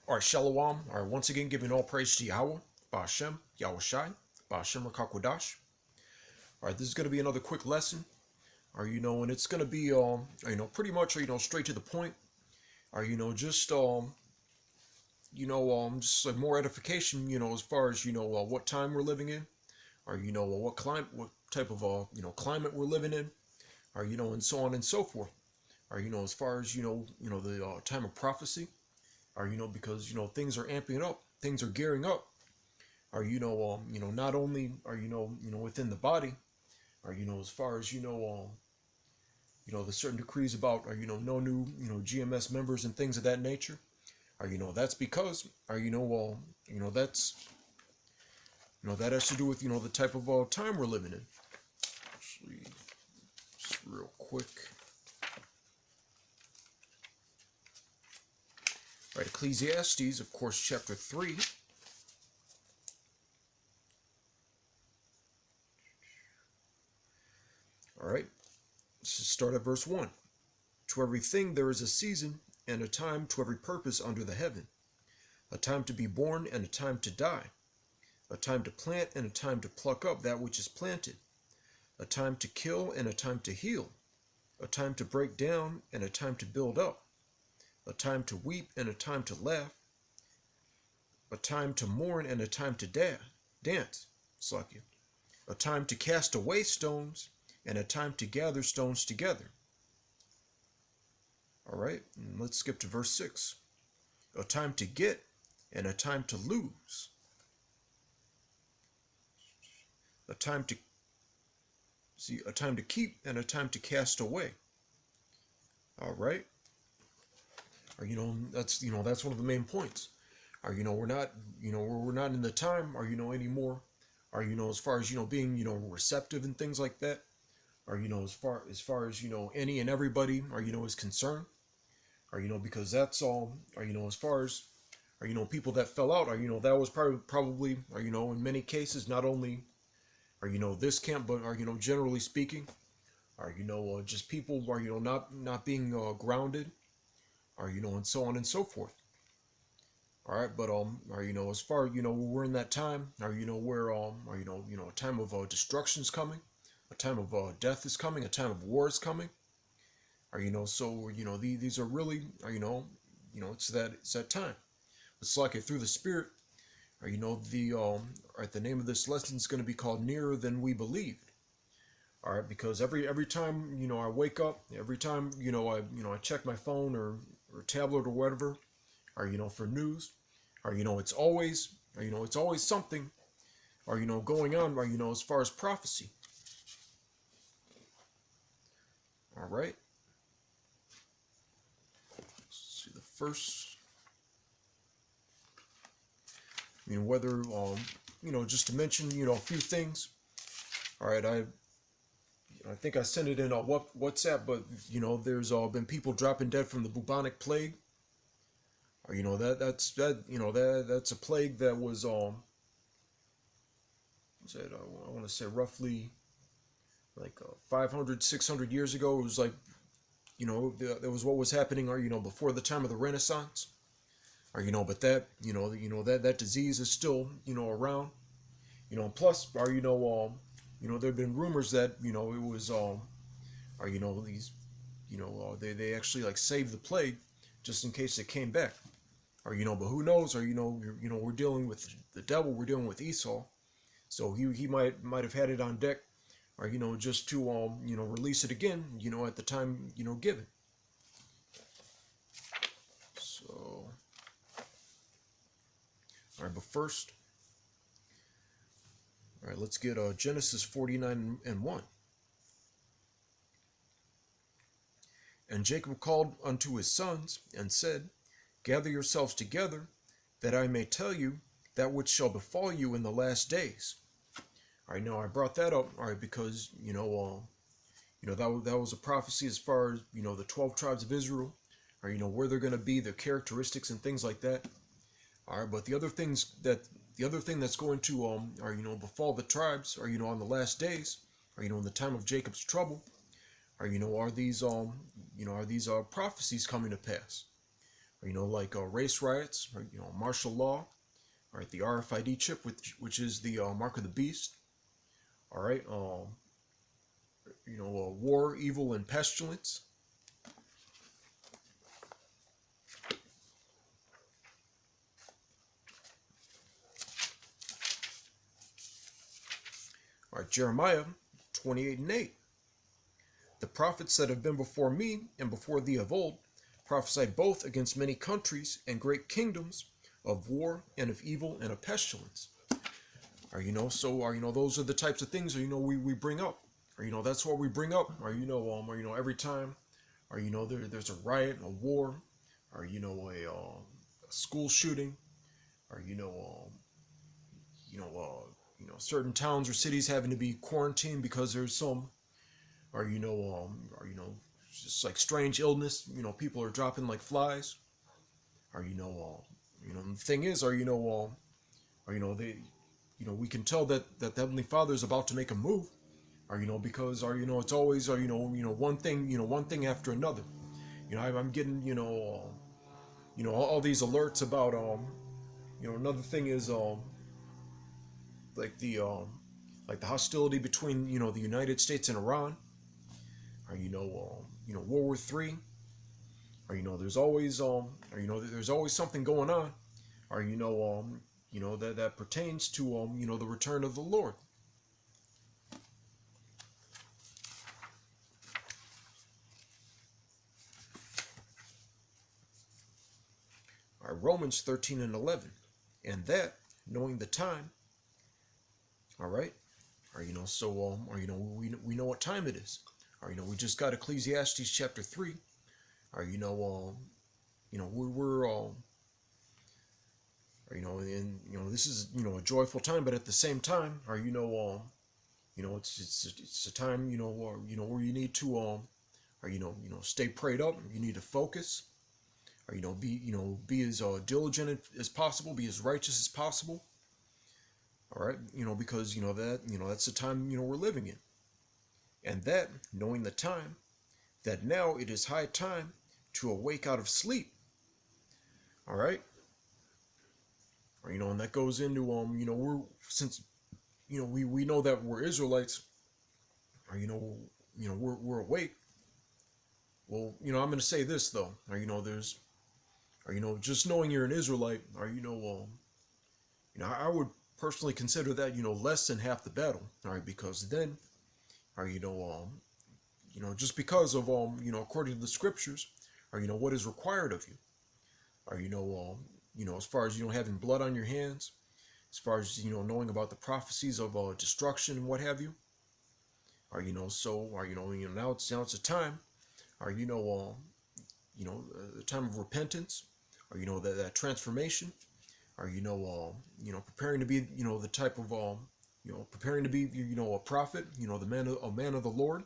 All right, Shalom. All right, once again, giving all praise to Yahweh, Ba'ashem, Yahweh Shai, Ba'ashem Rakakwadash. All right, this is going to be another quick lesson. All right, and it's going to be, pretty much, straight to the point. All right, just like more edification, as far as, what time we're living in, or, what climate, what type of, climate we're living in, or, and so on and so forth. Or, as far as, the time of prophecy, or, because, things are amping up, things are gearing up. Or, not only are, within the body, or, as far as, the certain decrees about, or, no new, GMS members and things of that nature. Or, that's because, or, that's, that has to do with, the type of time we're living in. Actually, just real quick. All right, Ecclesiastes, of course, chapter 3. All right, let's start at verse 1. To everything there is a season and a time to every purpose under the heaven, a time to be born and a time to die, a time to plant and a time to pluck up that which is planted, a time to kill and a time to heal, a time to break down and a time to build up, a time to weep and a time to laugh, a time to mourn and a time to dance, a time to cast away stones and a time to gather stones together. All right, and let's skip to verse 6. A time to get and a time to lose. A time to keep and a time to cast away. All right. Or, that's one of the main points. Or, we're not, we're not in the time, or, anymore. Or, as far as, being, receptive and things like that. Or, as far as, any and everybody, or, is concerned. Or, because that's all, or, as far as, or, people that fell out, or, that was probably, or, in many cases, not only, or, this camp, but, or, generally speaking, or, just people, or, not being grounded, or, and so on and so forth. All right, but or, as far, we're in that time, or, where or, a time of destruction is coming, a time of death is coming, a time of war is coming. Or, so, these are really, or, it's that time. It's like it through the Spirit. Or, the name of this lesson is going to be called Nearer Than We Believed. All right, because every time, I wake up, every time, I check my phone or tablet or whatever, or, for news, or, it's always, or, it's always something, or, going on, or, as far as prophecy. All right. Let's see the first. Whether, just to mention, a few things. All right, I think I sent it in on WhatsApp, but, there's been people dropping dead from the bubonic plague. Or, that's a plague that was, I want to say roughly like 500, 600 years ago. It was like, that was what was happening, or, before the time of the Renaissance. Or, but that, that disease is still, around. Plus, or, there have been rumors that, it was, or, these, they actually like saved the plague just in case it came back. Or, but who knows? Or, we're dealing with the devil, we're dealing with Esau. So he might have had it on deck, or, just to, release it again, at the time, given. So, all right, but first, all right, let's get Genesis 49 and 1. And Jacob called unto his sons and said, Gather yourselves together, that I may tell you that which shall befall you in the last days. All right, now I brought that up, all right, because, that was a prophecy as far as, the 12 tribes of Israel, or, where they're going to be, their characteristics and things like that. All right, but the other thing that's going to, or, befall the tribes, or, on the last days, or, in the time of Jacob's trouble, or, are these prophecies coming to pass? or like race riots, or martial law. All right, the RFID chip, which is the mark of the beast. All right, war, evil, and pestilence. All right, Jeremiah 28:8. The prophets that have been before me and before thee of old prophesied both against many countries and great kingdoms of war and of evil and of pestilence. Or those are the types of things we bring up. Or that's what we bring up. Or every time, or there's a riot, a war, or a school shooting, or certain towns or cities having to be quarantined because there's some, just like strange illness. People are dropping like flies. Or the thing is, they, we can tell that the Heavenly Father is about to make a move. Or because it's always one thing after another. I'm getting all these alerts about another thing is like the hostility between the United States and Iran. Or World War III. Or there's always something going on. Or that pertains to the return of the Lord. All right, Romans 13:11, and that knowing the time. All right, we know what time it is. Or we just got Ecclesiastes chapter 3. Or this is a joyful time, but at the same time, it's a time where you need to stay prayed up. You need to focus. Or be as diligent as possible, be as righteous as possible. All right, because that's the time we're living in, and that knowing the time, that now it is high time to awake out of sleep. All right. Or and that goes into we're since we know that we're Israelites. Or we're awake. Well, I'm going to say this though. Or there's, or just knowing you're an Israelite. Or I would personally consider that less than half the battle. All right, because then, or just because of according to the scriptures, or what is required of you. Or as far as having blood on your hands, as far as knowing about the prophecies of destruction and what have you. Or now it's a time. Or the time of repentance. Or that transformation. Or preparing to be the type of preparing to be a prophet. A man of the Lord.